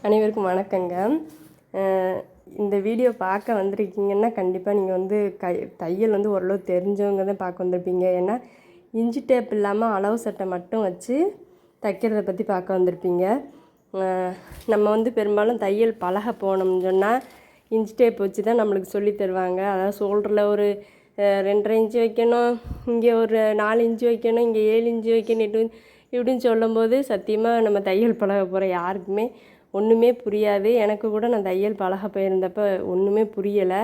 அனைவருக்கும் வணக்கங்க. இந்த வீடியோ பார்க்க வந்திருக்கீங்கன்னா கண்டிப்பாக நீங்கள் வந்து தையல் வந்து ஓரளவு தெரிஞ்சவங்க தான் பார்க்க வந்திருப்பீங்க. ஏன்னா இன்ச்சி டேப் இல்லாமல் அளவு சட்டை மட்டும் வச்சு தைக்கிறத பற்றி பார்க்க வந்திருப்பீங்க. நம்ம வந்து பெரும்பாலும் தையல் பழக போனோம்னு சொன்னால் இன்ச்சி டேப் வச்சு தான் நம்மளுக்கு சொல்லி தருவாங்க. அதாவது ஷோல்டரில் ஒரு 2.5 இன்ச்சு வைக்கணும், இங்கே ஒரு 4 இன்ச்சு வைக்கணும், இங்கே 7 இன்ச்சு வைக்கணும் இப்படின்னு சொல்லும்போது சத்தியமாக நம்ம தையல் பழக போகிற யாருக்குமே ஒன்றுமே புரியாது. எனக்கு கூட நான் தையல் பழக போயிருந்தப்போ ஒன்றுமே புரியலை.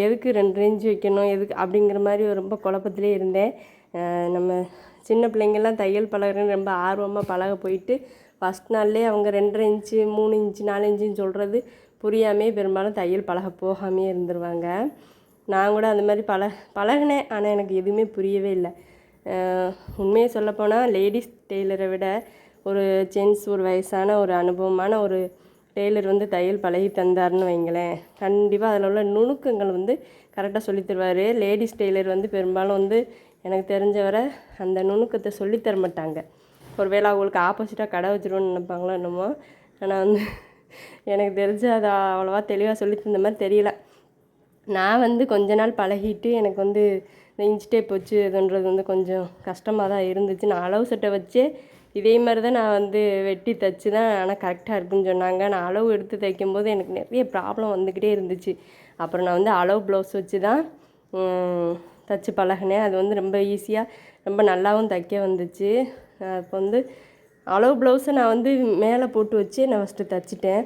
எதுக்கு 2 இன்ச்சு வைக்கணும் எதுக்கு அப்படிங்கிற மாதிரி ரொம்ப குழப்பத்திலே இருந்தேன். நம்ம சின்ன பிள்ளைங்கள்லாம் தையல் பழகிறேன்னு ரொம்ப ஆர்வமாக பழக போயிட்டு ஃபஸ்ட் நாள்லேயே அவங்க 2.5 இன்ச்சு 3 இன்ச்சு 4 இன்ச்சுன்னு சொல்கிறது புரியாமே பெரும்பாலும் தையல் பழக போகாமே இருந்துருவாங்க. நான் கூட அந்த மாதிரி பழகினேன். ஆனால் எனக்கு எதுவுமே புரியவே இல்லை. உண்மையை சொல்லப்போனால் லேடிஸ் டெய்லரை விட ஒரு ஜென்ஸ் ஒரு வயசான ஒரு அனுபவமான ஒரு டெய்லர் வந்து தையல் பழகி தந்தார்னு வைங்களேன், கண்டிப்பாக அதில் உள்ள நுணுக்கங்கள் வந்து கரெக்டாக சொல்லி தருவார். லேடிஸ் டெய்லர் வந்து பெரும்பாலும் வந்து எனக்கு தெரிஞ்சவரை அந்த நுணுக்கத்தை சொல்லித்தர மாட்டாங்க. ஒருவேளை அவங்களுக்கு ஆப்போசிட்டாக கடை வச்சுருவோன்னு நினைப்பாங்களோ என்னமோ. ஆனால் வந்து எனக்கு தெரிஞ்சு அதை அவ்வளோவா தெளிவாக சொல்லி தந்த மாதிரி தெரியல. நான் வந்து கொஞ்ச நாள் பழகிட்டு எனக்கு வந்து இந்த இன்ச் டேப் வச்சு இதுன்றது வந்து கொஞ்சம் கஷ்டமாக தான் இருந்துச்சு. நான் அளவு சட்டை வச்சே இதே மாதிரி தான் நான் வந்து வெட்டி தைச்சி தான் ஆனால் கரெக்டாக இருக்குன்னு சொன்னாங்க. நான் அளவு எடுத்து தைக்கும்போது எனக்கு நிறைய ப்ராப்ளம் வந்துக்கிட்டே இருந்துச்சு. அப்புறம் நான் வந்து அளவு ப்ளவுஸ் வச்சு தான் தைச்சி பழகினேன். அது வந்து ரொம்ப ஈஸியாக ரொம்ப நல்லாவும் தைக்க வந்துச்சு. இப்போ வந்து அளவு ப்ளவுஸை நான் வந்து மேலே போட்டு வச்சு நான் ஃபஸ்ட்டு தைச்சிட்டேன்.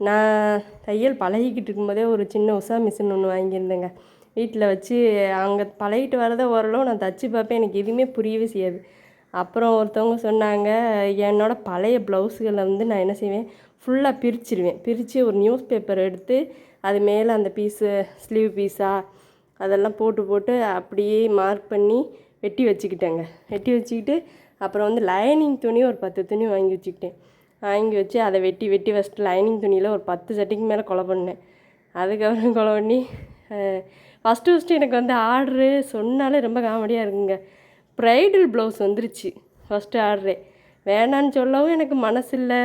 நான் தையல் பழகிக்கிட்டு இருக்கும்போதே ஒரு சின்ன உஷா மிஷின் ஒன்று வாங்கியிருந்தேங்க. வீட்டில் வச்சு அங்கே பழகிட்டு வரதை ஓரளவு நான் தைச்சி பார்ப்பேன். எனக்கு எதுவுமே புரியவே செய்யாது. அப்புறம் ஒருத்தவங்க சொன்னாங்க, என்னோடய பழைய ப்ளவுஸுகளை வந்து நான் என்ன செய்வேன், ஃபுல்லாக பிரிச்சுருவேன். பிரித்து ஒரு நியூஸ் பேப்பர் எடுத்து அது மேலே அந்த பீஸு ஸ்லீவ் பீஸாக அதெல்லாம் போட்டு அப்படியே மார்க் பண்ணி வெட்டி வச்சுக்கிட்டேங்க. வெட்டி வச்சுக்கிட்டு அப்புறம் வந்து லைனிங் துணி ஒரு 10 துணி வாங்கி வச்சுக்கிட்டேன். வாங்கி வச்சு அதை வெட்டி ஃபஸ்ட்டு லைனிங் துணியில் ஒரு 10 சட்டிக்கு மேலே கொலை பண்ணேன். அதுக்கப்புறம் கொலை பண்ணி ஃபஸ்ட்டு எனக்கு வந்து ஆர்டரு சொன்னாலே ரொம்ப காமெடியாக இருக்குங்க. ப்ரைடல் ப்ளவுஸ் வந்துருச்சு ஃபஸ்ட்டு ஆர்டரே. வேணான்னு சொல்லவும் எனக்கு மனசு இல்லை.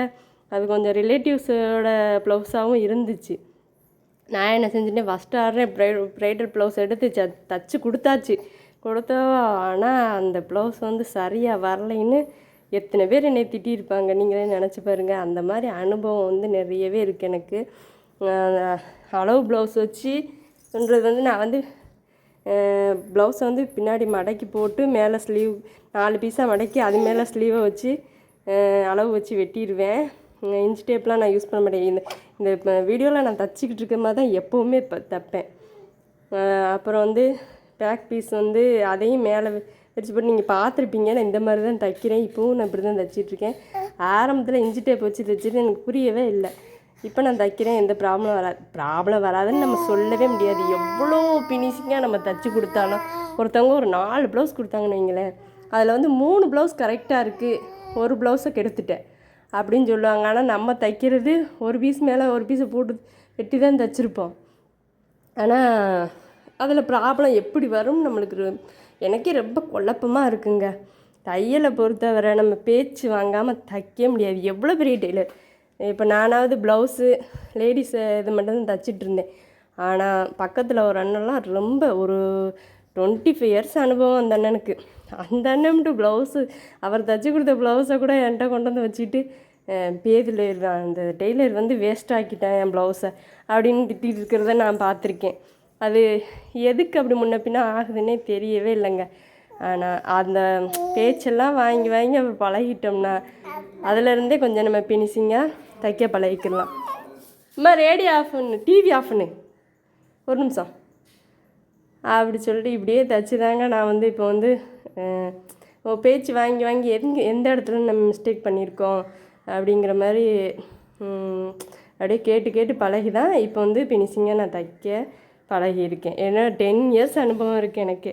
அது கொஞ்சம் ரிலேட்டிவ்ஸோட ப்ளவுஸாகவும் இருந்துச்சு. நான் என்ன செஞ்சுட்டேன், ஃபஸ்ட்டு ஆர்டரே ப்ரைடல் ப்ளவுஸ் எடுத்து தச்சு கொடுத்தாச்சு. ஆனால் அந்த ப்ளவுஸ் வந்து சரியாக வரலைன்னு எத்தனை பேர் என்னை திட்டியிருப்பாங்க நீங்களே நினச்சி பாருங்கள். அந்த மாதிரி அனுபவம் வந்து நிறையவே இருக்குது எனக்கு. அளவு ப்ளவுஸ் வச்சுன்றது வந்து நான் வந்து ப்ளவுஸை வந்து பின்னாடி மடக்கி போட்டு மேலே ஸ்லீவ் 4 பீஸாக மடக்கி அது மேலே ஸ்லீவை வச்சு அளவு வச்சு வெட்டிடுவேன். இன்ச் டேப்லாம் நான் யூஸ் பண்ண மாட்டேன். இந்த வீடியோவில் நான் தச்சிக்கிட்டு இருக்க மாதிரி தான் எப்போவுமே இப்போ தைப்பேன். அப்புறம் வந்து பேக் பீஸ் வந்து அதையும் மேலே வச்சு போட்டு நீங்கள் பார்த்துருப்பீங்க. நான் இந்த மாதிரி தான் தைக்கிறேன். இப்போவும் நான் இப்படி தான் தைச்சிட்ருக்கேன். ஆரம்பத்தில் இன்ச்சி டேப் வச்சு தைச்சிட்டு எனக்கு புரியவே இல்லை. இப்போ நான் தைக்கிறேன், எந்த ப்ராப்ளம் வராதுன்னு நம்ம சொல்லவே முடியாது. எவ்வளோ ஃபினிஷிங்காக நம்ம தைச்சி கொடுத்தாலும் ஒருத்தவங்க ஒரு 4 ப்ளவுஸ் கொடுத்தாங்கன்னு வைங்களேன், அதில் வந்து 3 ப்ளவுஸ் கரெக்டாக இருக்குது, ஒரு ப்ளவுஸை கெடுத்துட்டேன் அப்படின்னு சொல்லுவாங்க. ஆனால் நம்ம தைக்கிறது ஒரு பீஸ் மேலே ஒரு பீஸை போட்டு வெட்டி தான் தைச்சிருப்போம். ஆனால் அதில் ப்ராப்ளம் எப்படி வரும் நம்மளுக்கு எனக்கே ரொம்ப குழப்பமாக இருக்குங்க. தையலை பொறுத்தவரை நம்ம பேச்சு வாங்காமல் தைக்க முடியாது. எவ்வளோ பெரிய டெய்லர். இப்போ நானாவது ப்ளவுஸு லேடிஸ் இது மட்டும் தான் தைச்சிட்டு இருந்தேன். ஆனால் பக்கத்தில் ஒரு அண்ணன்லாம் ரொம்ப ஒரு 25 இயர்ஸ் அனுபவம் அந்த அண்ணனுக்கு. அந்த அண்ணன்ட்டு ப்ளவுஸு அவர் தைச்சி கொடுத்த ப்ளவுஸை கூட என்கிட்ட கொண்டு வந்து வச்சுட்டு பேதில் அந்த டெய்லர் வந்து வேஸ்ட் ஆக்கிட்டேன் என் ப்ளவுஸை அப்படின்னு திட்டிகிட்டு இருக்கிறத நான் பார்த்துருக்கேன். அது எதுக்கு அப்படி முன்ன பின்ன ஆகுதுன்னே தெரியவே இல்லைங்க. ஆனால் அந்த பேச்செல்லாம் வாங்கி அப்புறம் பழகிட்டோம்னா அதிலருந்தே கொஞ்சம் நம்ம ஃபினிஷிங்காக தைக்க பழகிக்கலாம். அம்மா ரேடியோ ஆஃப் பண்ணு, டிவி ஆஃப் பண்ணு, ஒரு நிமிஷம் அப்படி சொல்லிட்டு இப்படியே தைச்சி தாங்க நான் வந்து இப்போ வந்து பேச்சு வாங்கி எந்த இடத்துல நம்ம மிஸ்டேக் பண்ணியிருக்கோம் அப்படிங்கிற மாதிரி அப்படியே கேட்டு பழகி தான் இப்போ வந்து ஃபினிஷிங்காக நான் தைக்க பழகியிருக்கேன். ஏன்னா 10 இயர்ஸ் அனுபவம் இருக்குது எனக்கு.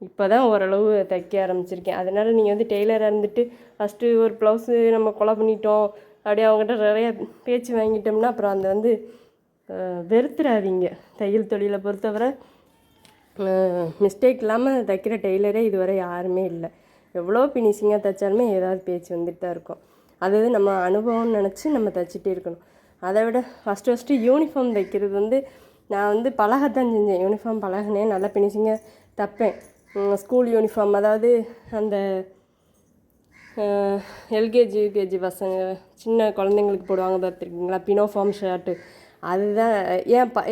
இப்போ தான் ஓரளவு தைக்க ஆரம்பிச்சிருக்கேன். அதனால் நீங்கள் வந்து டெய்லராக இருந்துட்டு ஃபஸ்ட்டு ஒரு ப்ளவுஸு நம்ம கொலை பண்ணிட்டோம் அப்படியே அவங்ககிட்ட நிறைய பேச்சு வாங்கிட்டோம்னா அப்புறம் அந்த வந்து வெறுத்துறாதீங்க. தையல் தொழிலை பொறுத்தவரை மிஸ்டேக் இல்லாமல் தைக்கிற டெய்லரே இதுவரை யாருமே இல்லை. எவ்வளோ ஃபினிஷிங்காக தைச்சாலுமே ஏதாவது பேச்சு வந்துட்டு தான் இருக்கும். அது நம்ம அனுபவம்னு நினச்சி நம்ம தைச்சிட்டே இருக்கணும். அதை விட ஃபஸ்ட்டு யூனிஃபார்ம் தைக்கிறது வந்து நான் வந்து பழகத்தான் செஞ்சேன். யூனிஃபார்ம் பழகினேன், நல்லா ஃபினிஷிங்காக தைப்பேன். ஸ்கூல் யூனிஃபார்ம், அதாவது அந்த எல்கேஜி யூகேஜி பசங்க சின்ன குழந்தைங்களுக்கு போடுவாங்க பார்த்துருக்கீங்களா, பினோஃபார்ம் ஷர்ட்டு, அதுதான்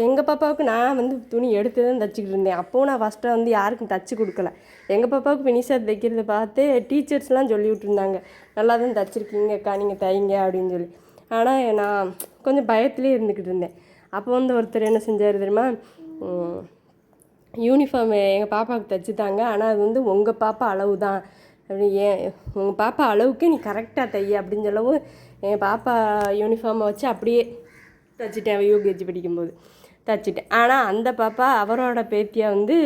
எங்கள் பாப்பாவுக்கு நான் வந்து துணி எடுத்து தான் தைச்சிக்கிட்டு இருந்தேன். அப்போது நான் ஃபஸ்ட்டாக வந்து யாருக்கும் தைச்சி கொடுக்கல. எங்கள் பாப்பாவுக்கு ஃபினிஷாக தைக்கிறத பார்த்து டீச்சர்ஸ்லாம் சொல்லி விட்டுருந்தாங்க, நல்லா தான் தைச்சிருக்கீங்கக்கா, நீங்கள் தைங்க அப்படின்னு சொல்லி. ஆனால் நான் கொஞ்சம் பயத்துலேயே இருந்துக்கிட்டு இருந்தேன். அப்போ வந்து ஒருத்தர் என்ன செஞ்சார் தெரியுமா, யூனிஃபார்ம் எங்கள் பாப்பாவுக்கு தைச்சிட்டாங்க, ஆனால் அது வந்து உங்கள் பாப்பா அளவு தான், அப்படி ஏன் உங்கள் பாப்பா அளவுக்கு நீ கரெக்டாக தைய அப்படின்னு சொல்லவும் எங்கள் பாப்பா யூனிஃபார்மை வச்சு அப்படியே தைச்சிட்டேன். யூகேஜி படிக்கும்போது தைச்சிட்டேன். ஆனால் அந்த பாப்பா அவரோட பேத்தியாக வந்து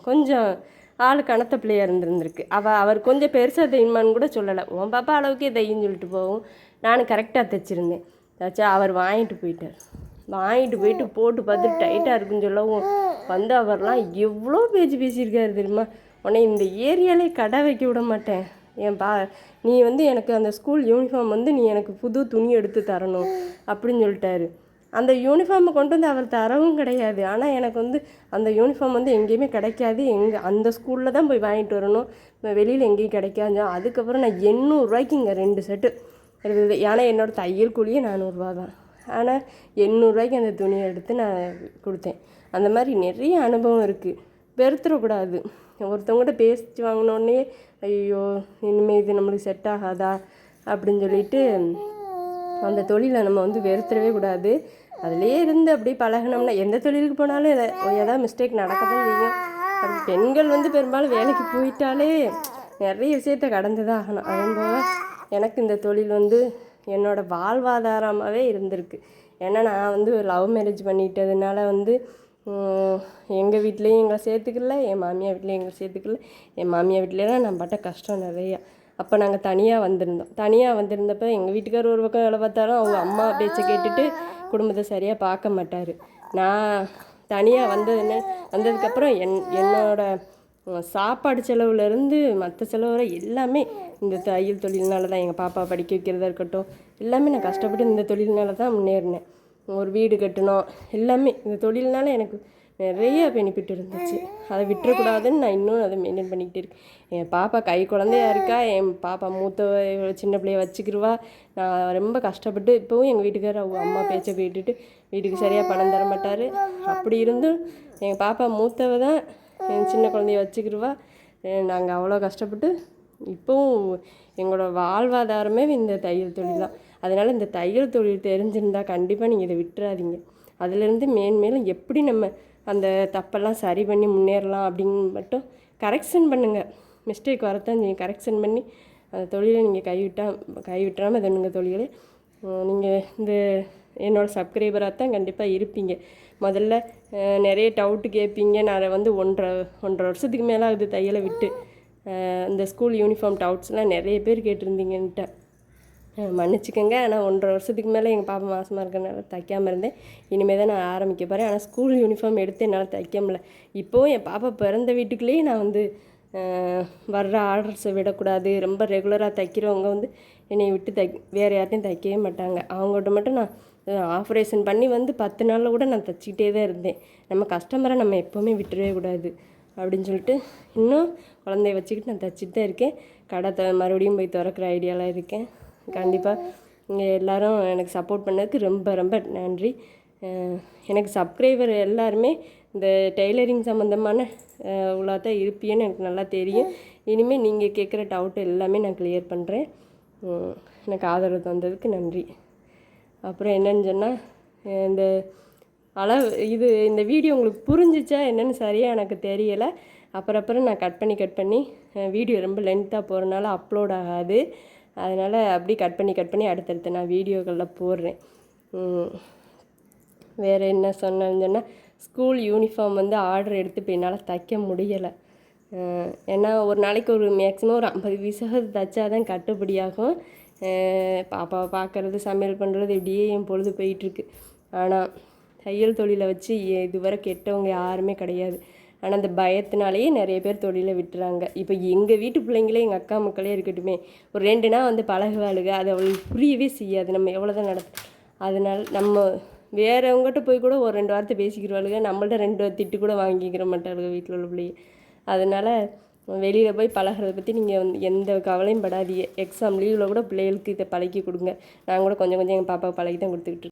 கொஞ்சம் ஆள் கனத்த பிள்ளையாக இருந்திருக்கு. அவர் கொஞ்சம் பெருசாக தையுமான்னு கூட சொல்லலை, உன் பாப்பா அளவுக்கே தையின்னு சொல்லிட்டு போகவும் நான் கரெக்டாக தைச்சிருந்தேன். தைச்சா அவர் வாங்கிட்டு போயிட்டு போட்டு பார்த்துட்டு டைட்டாக இருக்குன்னு சொல்லவும் வந்து அவர்லாம் எவ்வளோ பேசியிருக்காரு தெரியுமா, உடனே இந்த ஏரியாலே கடை வைக்க விட மாட்டேன், நீ வந்து எனக்கு அந்த ஸ்கூல் யூனிஃபார்ம் வந்து நீ எனக்கு புது துணி எடுத்து தரணும் அப்படின்னு சொல்லிட்டாரு. அந்த யூனிஃபார்மை கொண்டு வந்து அவர் தரவும் கிடையாது. ஆனால் எனக்கு வந்து அந்த யூனிஃபார்ம் வந்து எங்கேயுமே கிடைக்காது, அந்த ஸ்கூலில் தான் போய் வாங்கிட்டு வரணும், வெளியில் எங்கேயும் கிடைக்காது. அதுக்கப்புறம் நான் 800 ரூபாய்க்கு இங்கே 2 செட்டு இருக்குது. ஏன்னா என்னோடய தையல் கூலியே 400 ரூபா தான். ஆனால் 800 ரூபாய்க்கு அந்த துணியை எடுத்து நான் கொடுத்தேன். அந்த மாதிரி நிறைய அனுபவம் இருக்குது. வெறுத்துடக்கூடாது. ஒருத்தவங்கள்ட்ட பேசிட்டு வாங்கினோடனே ஐயோ இனிமேல் இது நம்மளுக்கு செட் ஆகாதா அப்படின்னு சொல்லிட்டு அந்த தொழிலை நம்ம வந்து வெறுத்துடவே கூடாது. அதிலே இருந்து அப்படியே பழகினோம்னா எந்த தொழிலுக்கு போனாலும் ஏதாவது மிஸ்டேக் நடக்க தான் செய்யும். அப்படி பெண்கள் வந்து பெரும்பாலும் வேலைக்கு போயிட்டாலே நிறைய விஷயத்த கடந்து தான் ஆகணும். அதுபோல் எனக்கு இந்த தொழில் வந்து என்னோடய வாழ்வாதாரமாகவே இருந்திருக்கு. ஏன்னா நான் வந்து லவ் மேரேஜ் பண்ணிட்டதுனால வந்து எங்கள் வீட்லேயும் எங்களை சேர்த்துக்கல, என் மாமியார் வீட்லேயும் எங்களை சேர்த்துக்கல. என் மாமியார் வீட்லேலாம் நான் பட்ட கஷ்டம் நிறையா. அப்போ நாங்கள் தனியாக வந்திருந்தப்போ எங்கள் வீட்டுக்கார் ஒரு பக்கம் வேலை பார்த்தாலும் அவங்க அம்மா பேச்சை கேட்டுட்டு குடும்பத்தை சரியாக பார்க்க மாட்டார். நான் தனியாக வந்ததுக்கப்புறம் என்னோடய சாப்பாடு செலவுலேருந்து மற்ற செலவு வரை எல்லாமே இந்த தையல் தொழில்னால தான். எங்கள் பாப்பா படிக்க வைக்கிறதா இருக்கட்டும், எல்லாமே நான் கஷ்டப்பட்டு இந்த தொழில்னால தான் முன்னேறினேன். ஒரு வீடு கட்டணும், எல்லாமே இந்த தொழில்னால எனக்கு நிறைய பெனிஃபிட் இருந்துச்சு. அதை விட்டுறக்கூடாதுன்னு நான் இன்னும் அதை மெயின்டைன் பண்ணிக்கிட்டு இருக்கேன். என் பாப்பா கை குழந்தையா இருக்கா, என் பாப்பா மூத்த சின்ன பிள்ளைய வச்சுக்கிடுவா. நான் ரொம்ப கஷ்டப்பட்டு இப்போவும் எங்கள் வீட்டுக்காரர் அவங்க அம்மா பேச்சை கேட்டுட்டு வீட்டுக்கு சரியாக பணம் தர மாட்டார். அப்படி இருந்தும் எங்கள் பாப்பா மூத்தவ தான் என் சின்ன குழந்தைய வச்சுக்கிடுவா. நாங்கள் அவ்வளோ கஷ்டப்பட்டு இப்போவும் எங்களோட வாழ்வாதாரமே இந்த தையல் தொழில் தான். அதனால் இந்த தையல் தொழில் தெரிஞ்சிருந்தால் கண்டிப்பாக நீங்கள் இதை விட்டுறாதீங்க. அதுலேருந்து மேலும் எப்படி நம்ம அந்த தப்பெல்லாம் சரி பண்ணி முன்னேறலாம் அப்படின்னு மட்டும் கரெக்ஷன் பண்ணுங்கள். மிஸ்டேக் வரத்தான் நீங்கள் கரெக்ஷன் பண்ணி அந்த தொழிலை நீங்கள் கைவிட்டுறாமல் தண்ணுங்க தொழிலை. நீங்கள் இந்த என்னோடய சப்ஸ்கிரைபராக தான் கண்டிப்பாக இருப்பீங்க. முதல்ல நிறைய டவுட்டு கேட்பீங்க. நான் வந்து ஒன்றரை வருஷத்துக்கு மேலே ஆகுது தையலை விட்டு. இந்த ஸ்கூல் யூனிஃபார்ம் டவுட்ஸ்லாம் நிறைய பேர் கேட்டிருந்தீங்கன்ட்டு மன்னிச்சிக்கோங்க. ஆனால் 1.5 வருஷத்துக்கு மேலே எங்கள் பாப்பா மாதமாக இருக்கிறனால தைக்காமல் இருந்தேன். இனிமேல் தான் நான் ஆரம்பிக்க போகிறேன். ஆனால் ஸ்கூல் யூனிஃபார்ம் எடுத்து என்னால் தைக்க முடியல. இப்போது என் பாப்பா பிறந்த வீட்டுக்குள்ளேயே நான் வந்து வர்ற ஆர்டர்ஸை விடக்கூடாது. ரொம்ப ரெகுலராக தைக்கிறவங்க வந்து என்னை விட்டு வேறு யார்ட்டையும் தைக்கவே மாட்டாங்க. அவங்கள்ட்ட மட்டும் நான் ஆப்ரேஷன் பண்ணி வந்து 10 நாளில் கூட நான் தைச்சிக்கிட்டே தான் இருந்தேன். நம்ம கஸ்டமரை நம்ம எப்போவுமே விட்டுறவே கூடாது அப்படின்னு சொல்லிட்டு இன்னும் குழந்தைய வச்சுக்கிட்டு நான் தைச்சிட்டு தான் இருக்கேன். கடை மறுபடியும் போய் திறக்கிற ஐடியாவில் இருக்கேன். கண்டிப்பாக இங்கே எல்லோரும் எனக்கு சப்போர்ட் பண்ணதுக்கு ரொம்ப ரொம்ப நன்றி. எனக்கு சப்ஸ்கிரைபர் எல்லாருமே இந்த டெய்லரிங் சம்மந்தமான உள்ளாதான் இருப்பீன்னு எனக்கு நல்லா தெரியும். இனிமேல் நீங்கள் கேட்குற டவுட் எல்லாமே நான் கிளியர் பண்ணுறேன். எனக்கு ஆதரவு தந்ததுக்கு நன்றி. அப்புறம் என்னன்னு சொன்னால் இந்த இந்த வீடியோ உங்களுக்கு புரிஞ்சிச்சா என்னென்னு சரியாக எனக்கு தெரியலை. அப்புறம் நான் கட் பண்ணி வீடியோ ரொம்ப லென்த்தாக போகிறனால அப்லோட் ஆகாது. அதனால் அப்படி கட் பண்ணி அடுத்தடுத்து நான் வீடியோக்களில் போடுறேன். வேறு என்ன சொன்னேன்னு சொன்னால் ஸ்கூல் யூனிஃபார்ம் வந்து ஆர்டர் எடுத்து இப்போ என்னால் தைக்க முடியலை. ஏன்னா ஒரு நாளைக்கு ஒரு மேக்ஸிமம் ஒரு 50% தைச்சா தான் கட்டுப்படியாகும். பாப்பாவை பார்க்குறது, சமையல் பண்ணுறது இப்படியே என் பொழுது போயிட்டுருக்கு. ஆனால் தையல் தொழிலை வச்சு இதுவரை கெட்டவங்க யாருமே கிடையாது. ஆனால் அந்த பயத்தினாலேயே நிறைய பேர் தொழிலை விட்டுறாங்க. இப்போ எங்கள் வீட்டு பிள்ளைங்களே எங்கள் அக்கா மக்களே இருக்கட்டுமே, ஒரு 2 நாள் வந்து பழகுவாளுங்க, அது அவளுக்கு புரியவே செய்யாது நம்ம எவ்வளோ தான் அதனால் நம்ம வேறவங்ககிட்ட போய் கூட ஒரு 2 வார்த்தை பேசிக்கிறவாளுங்க, நம்மள்ட்ட 2 திட்டு கூட வாங்கிக்கிற மாட்டாளுங்க வீட்டில் உள்ள பிள்ளைங்க. அதனால் வெளியில் போய் பழகிறத பற்றி நீங்கள் வந்து எந்த கவலையும் படாதீங்க. எக்ஸாம் லீவில் கூட பிள்ளைகளுக்கு இதை பழக்கி கொடுங்க. நான் கூட கொஞ்சம் கொஞ்சம் எங்கள் பாப்பாவை பழகி தான் கொடுத்துக்கிட்டு